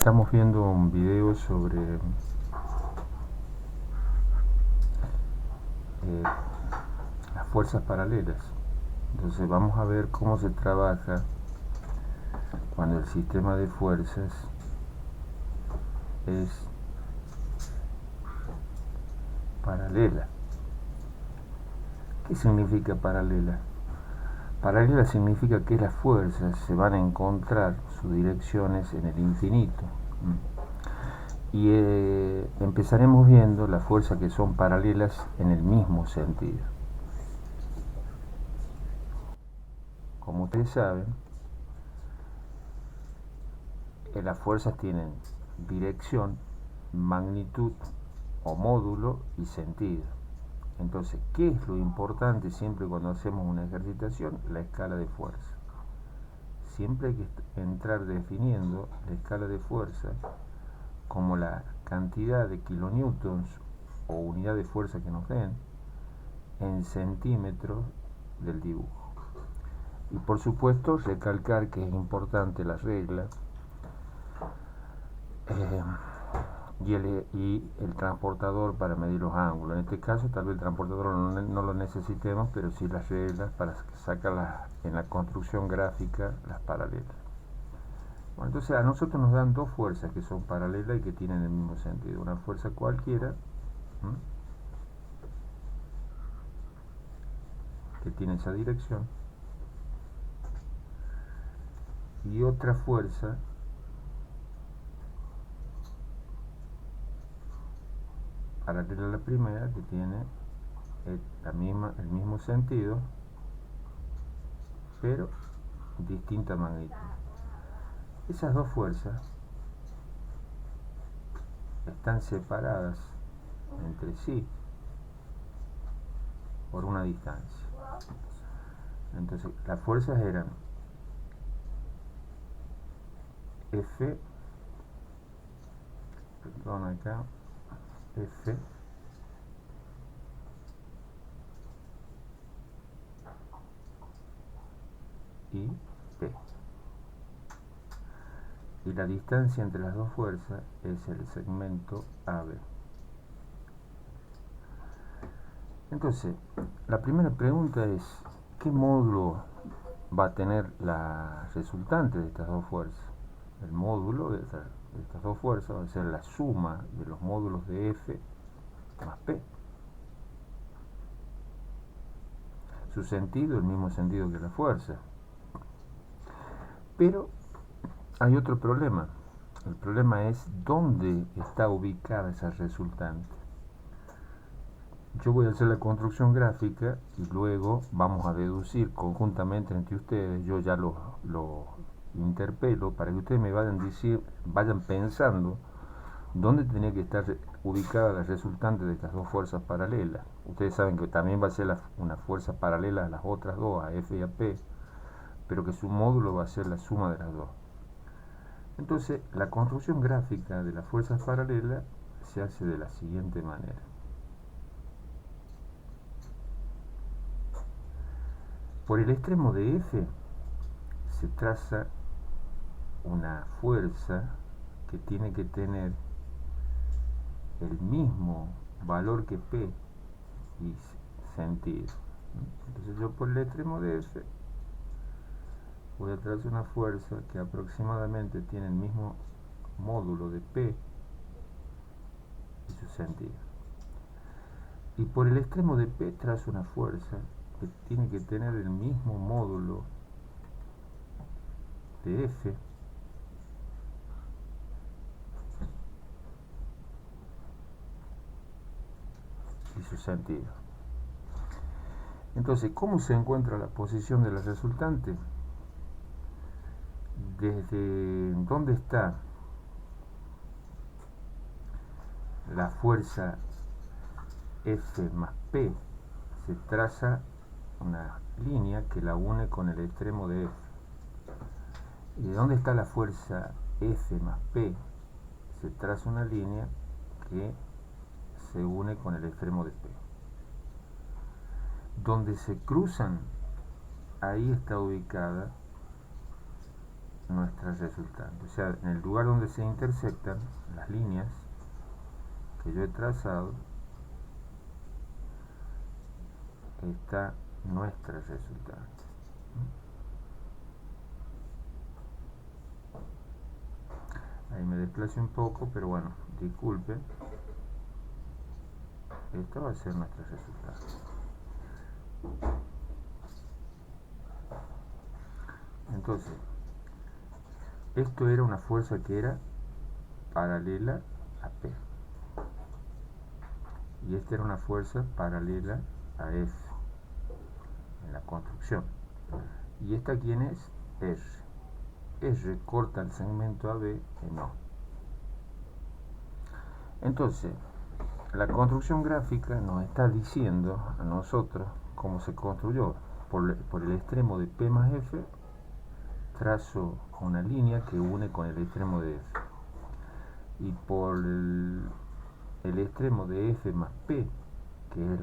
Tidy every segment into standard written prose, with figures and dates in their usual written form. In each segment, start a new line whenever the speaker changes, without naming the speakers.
Estamos viendo un video sobre las fuerzas paralelas. Entonces vamos a ver cómo se trabaja cuando el sistema de fuerzas es paralela. ¿Qué significa paralela? Paralela significa que las fuerzas se van a encontrar sus direcciones en el infinito. Y empezaremos viendo las fuerzas que son paralelas en el mismo sentido. Como ustedes saben, las fuerzas tienen dirección, magnitud o módulo y sentido. Entonces, ¿qué es lo importante siempre cuando hacemos una ejercitación? La escala de fuerza. Siempre hay que entrar definiendo la escala de fuerza como la cantidad de kilonewtons o unidad de fuerza que nos den en centímetros del dibujo. Y por supuesto recalcar que es importante la regla eh, y el transportador para medir los ángulos. En este caso tal vez el transportador no lo necesitemos, pero sí las reglas para sacar en la construcción gráfica las paralelas. Bueno, entonces a nosotros nos dan dos fuerzas que son paralelas y que tienen el mismo sentido. Una fuerza cualquiera, que tiene esa dirección, y otra fuerza paralela a la primera que tiene el mismo sentido, pero distinta magnitud. Esas dos fuerzas están separadas entre sí por una distancia. Entonces las fuerzas eran F, perdón acá, F y P. Y la distancia entre las dos fuerzas es el segmento AB. Entonces, la primera pregunta es, ¿qué módulo va a tener la resultante de estas dos fuerzas? El módulo de estas dos fuerzas va a ser la suma de los módulos de F más P. Su sentido, el mismo sentido que la fuerza. Pero hay otro problema. El problema es dónde está ubicada esa resultante. Yo voy a hacer la construcción gráfica y luego vamos a deducir conjuntamente entre ustedes. Yo ya lo interpelo para que ustedes me vayan pensando dónde tenía que estar ubicada la resultante de estas dos fuerzas paralelas. Ustedes saben que también va a ser una fuerza paralela a las otras dos, a F y a P, pero que su módulo va a ser la suma de las dos. Entonces, la construcción gráfica de las fuerzas paralelas se hace de la siguiente manera. Por el extremo de F se traza una fuerza que tiene que tener el mismo valor que P y sentido. Entonces yo por el extremo de F voy a trazar una fuerza que aproximadamente tiene el mismo módulo de P y su sentido. Y por el extremo de P trazo una fuerza que tiene que tener el mismo módulo de F y su sentido. Entonces, ¿cómo se encuentra la posición de la resultante? Desde dónde está la fuerza F más P, se traza una línea que la une con el extremo de F. ¿Y de dónde está la fuerza F más P? Se traza una línea que se une con el extremo de P. Donde se cruzan, ahí está ubicada nuestra resultante. O sea, en el lugar donde se intersectan las líneas que yo he trazado, está nuestra resultante. Ahí me desplacé un poco, pero bueno, disculpen. Esta va a ser nuestra resultante. Entonces, esto era una fuerza que era paralela a P. Y esta era una fuerza paralela a F en la construcción. ¿Y esta quién es? R. R corta el segmento AB en O. Entonces, la construcción gráfica nos está diciendo a nosotros cómo se construyó. Por el extremo de P más F, trazo una línea que une con el extremo de F. Y por el extremo de F más P, que es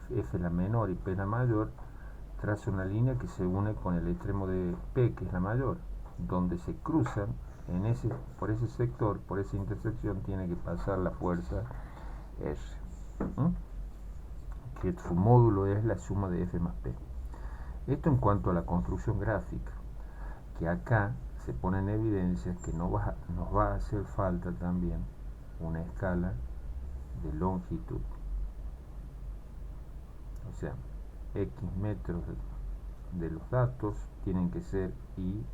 F la menor y P la mayor, trazo una línea que se une con el extremo de P, que es la mayor, donde se cruzan por ese sector, por esa intersección, tiene que pasar la fuerza R, que su módulo es la suma de F más P. Esto en cuanto a la construcción gráfica, que acá se pone en evidencia que nos va a hacer falta también una escala de longitud. O sea, X metros de los datos tienen que ser Y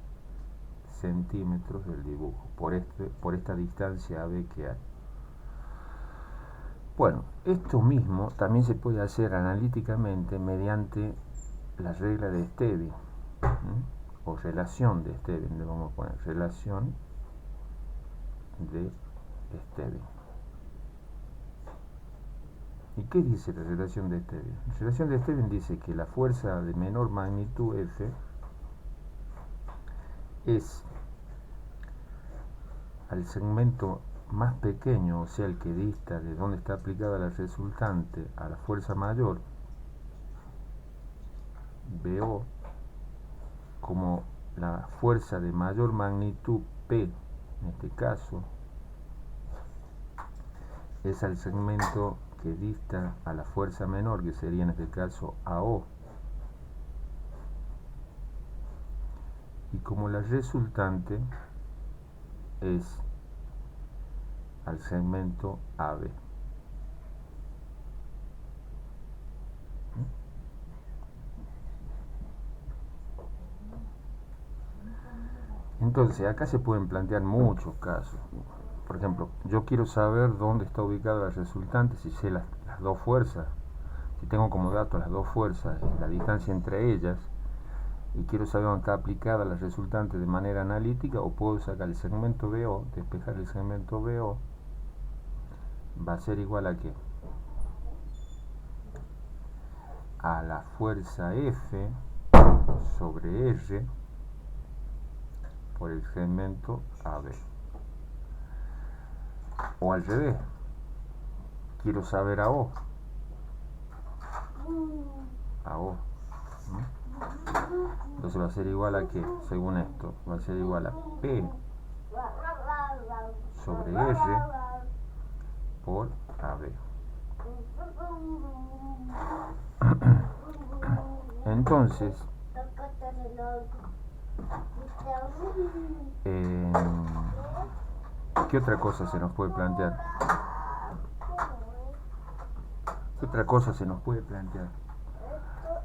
centímetros del dibujo, por esta distancia AB que hay. Bueno, esto mismo también se puede hacer analíticamente mediante la regla de Stevin, o relación de Stevin, le vamos a poner relación de Stevin. ¿Y qué dice la relación de Stevin? La relación de Stevin dice que la fuerza de menor magnitud F es al segmento más pequeño, o sea, el que dista de donde está aplicada la resultante a la fuerza mayor, BO, como la fuerza de mayor magnitud P, en este caso, es al segmento que dista a la fuerza menor, que sería en este caso AO. Y como la resultante es al segmento AB. Entonces, acá se pueden plantear muchos casos. Por ejemplo, yo quiero saber dónde está ubicada la resultante, si sé las dos fuerzas, si tengo como dato las dos fuerzas y la distancia entre ellas, y quiero saber dónde está aplicada la resultante de manera analítica, o puedo sacar el segmento BO, despejar el segmento BO, va a ser igual a ¿qué? A la fuerza F sobre R por el segmento AB. O al revés, quiero saber a O. Entonces va a ser igual a ¿qué? Según esto, va a ser igual a P sobre R por AB. Entonces, ¿qué otra cosa se nos puede plantear? ¿Qué otra cosa se nos puede plantear?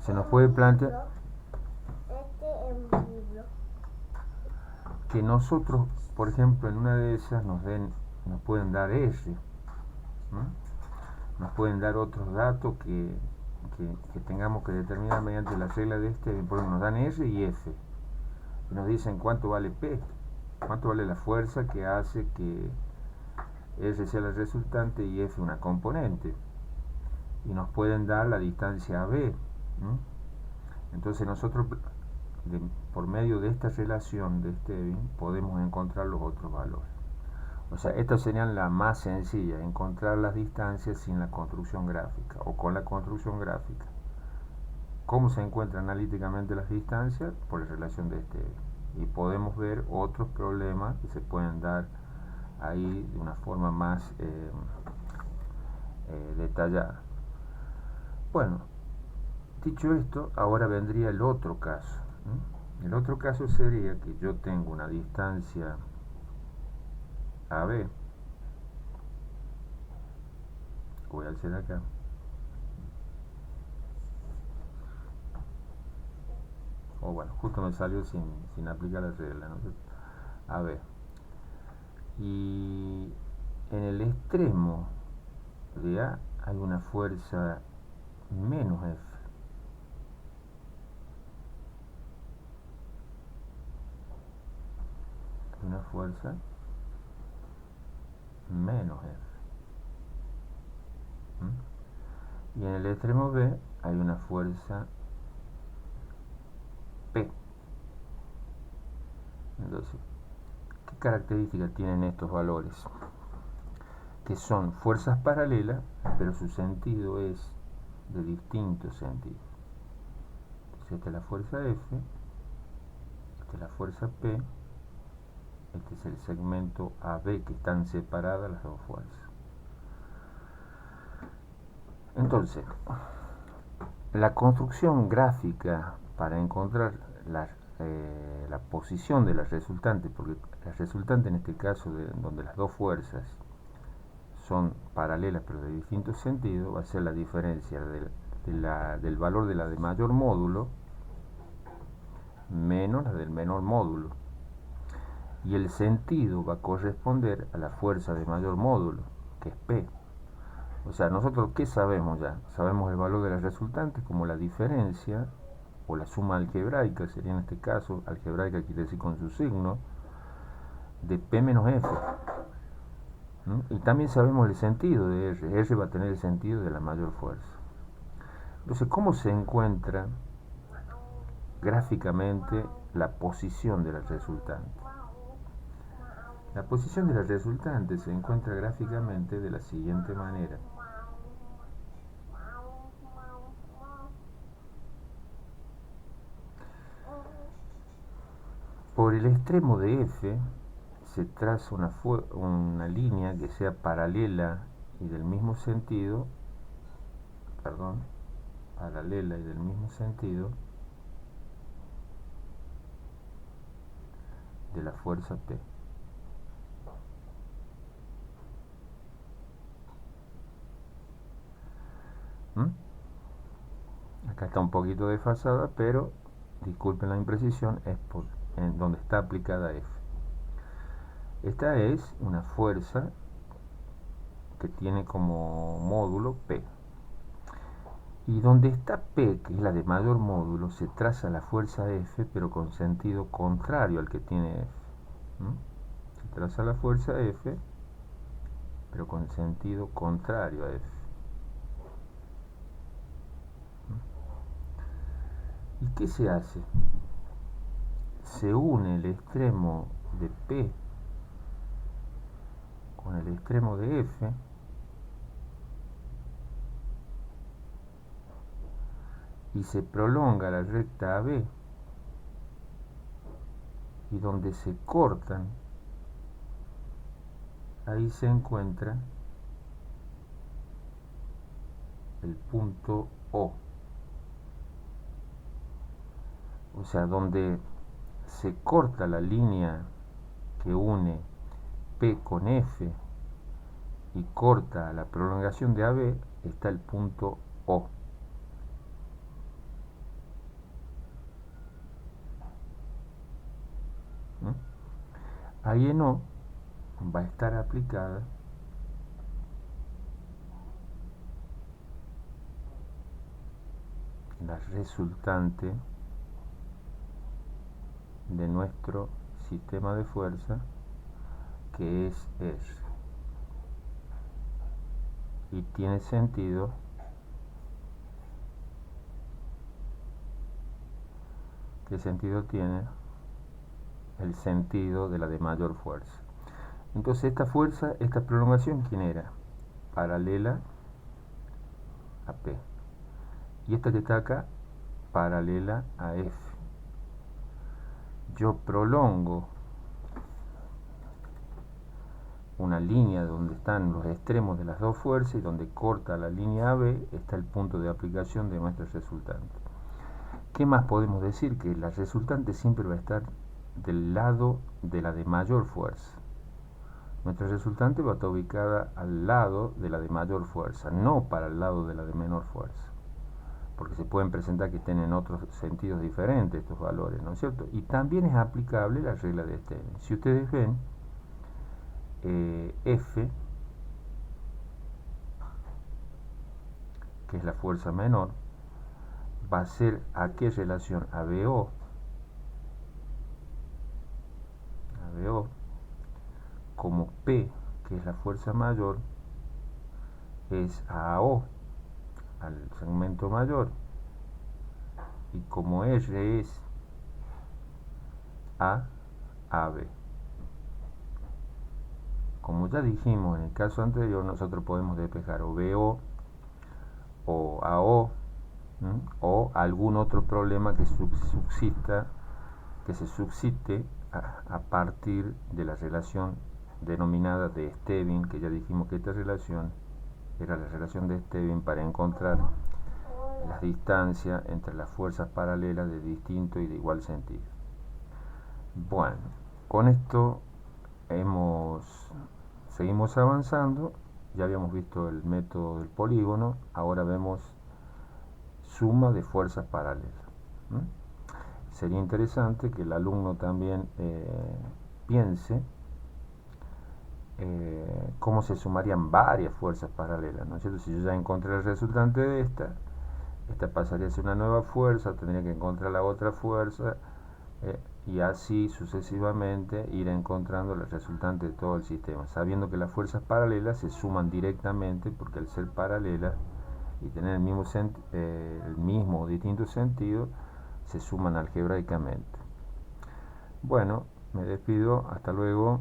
Se nos puede plantear que nosotros, por ejemplo, en una de esas nos pueden dar R, nos pueden dar otros datos que tengamos que determinar mediante la regla de por ejemplo, nos dan R y F, y nos dicen cuánto vale P, cuánto vale la fuerza que hace que R sea la resultante y F una componente, y nos pueden dar la distancia AB. Entonces nosotros por medio de esta relación de Stevin podemos encontrar los otros valores. O sea, estas serían la más sencilla, encontrar las distancias sin la construcción gráfica o con la construcción gráfica. ¿Cómo se encuentran analíticamente las distancias? Por la relación de Stevin. y podemos ver otros problemas que se pueden dar ahí de una forma más detallada. Bueno, dicho esto, ahora vendría el otro caso. El otro caso sería que yo tengo una distancia AB, voy a hacer acá, o bueno, justo me salió sin aplicar la regla, ¿no? AB. Y en el extremo de A hay una fuerza menos F. Hay una fuerza menos F. Y en el extremo B hay una fuerza P. Entonces, ¿qué características tienen estos valores? Que son fuerzas paralelas, pero su sentido es de distinto sentido. Entonces, esta es la fuerza F, esta es la fuerza P, este es el segmento AB, que están separadas las dos fuerzas. Entonces, la construcción gráfica para encontrar la posición de la resultante, porque la resultante en este caso, donde las dos fuerzas son paralelas pero de distintos sentidos, va a ser la diferencia del valor de la de mayor módulo menos la del menor módulo. Y el sentido va a corresponder a la fuerza de mayor módulo, que es P. O sea, nosotros, ¿qué sabemos ya? Sabemos el valor de la resultante como la diferencia, o la suma algebraica, sería en este caso, algebraica quiere decir con su signo, de P menos F. Y también sabemos el sentido de R. R va a tener el sentido de la mayor fuerza. Entonces, ¿cómo se encuentra gráficamente la posición de la resultante? La posición de la resultante se encuentra gráficamente de la siguiente manera. Por el extremo de F se traza una línea que sea paralela y del mismo sentido, paralela y del mismo sentido de la fuerza P. Acá está un poquito desfasada, pero disculpen la imprecisión, es en donde está aplicada F. Esta es una fuerza que tiene como módulo P. Y donde está P, que es la de mayor módulo, se traza la fuerza F, pero con sentido contrario al que tiene F. Se traza la fuerza F, pero con sentido contrario a F. ¿Y qué se hace? Se une el extremo de P con el extremo de F, y se prolonga la recta AB, y donde se cortan, ahí se encuentra el punto O. O sea, donde se corta la línea que une P con F y corta la prolongación de AB, está el punto O. Ahí en O va a estar aplicada la resultante de nuestro sistema de fuerza, que es R. Y tiene sentido ¿qué sentido tiene? El sentido de la de mayor fuerza. Entonces esta fuerza, esta prolongación, ¿quién era? Paralela a P. Y esta que está acá, paralela a F. yo prolongo una línea donde están los extremos de las dos fuerzas y donde corta la línea AB está el punto de aplicación de nuestra resultante. ¿Qué más podemos decir? Que la resultante siempre va a estar del lado de la de mayor fuerza. Nuestra resultante va a estar ubicada al lado de la de mayor fuerza, no para el lado de la de menor fuerza, porque se pueden presentar que estén en otros sentidos diferentes estos valores, ¿no es cierto? Y también es aplicable la regla de Stevin. Si ustedes ven, F, que es la fuerza menor, va a ser a qué relación, a BO, como P, que es la fuerza mayor, es a AO, al segmento mayor, y como R es a AB. Como ya dijimos en el caso anterior, nosotros podemos despejar o BO o AO, o algún otro problema que subsista, que se suscite a partir de la relación denominada de Stevin, que ya dijimos que esta relación era la relación de Stevin para encontrar las distancias entre las fuerzas paralelas de distinto y de igual sentido. Bueno, con esto seguimos avanzando. Ya habíamos visto el método del polígono, ahora vemos suma de fuerzas paralelas. Sería interesante que el alumno también piense cómo se sumarían varias fuerzas paralelas, ¿no es cierto? Si yo ya encontré el resultante de esta pasaría a ser una nueva fuerza, tendría que encontrar la otra fuerza, y así sucesivamente ir encontrando el resultante de todo el sistema, sabiendo que las fuerzas paralelas se suman directamente, porque al ser paralelas y tener el mismo o distinto sentido, se suman algebraicamente. Bueno, me despido, hasta luego.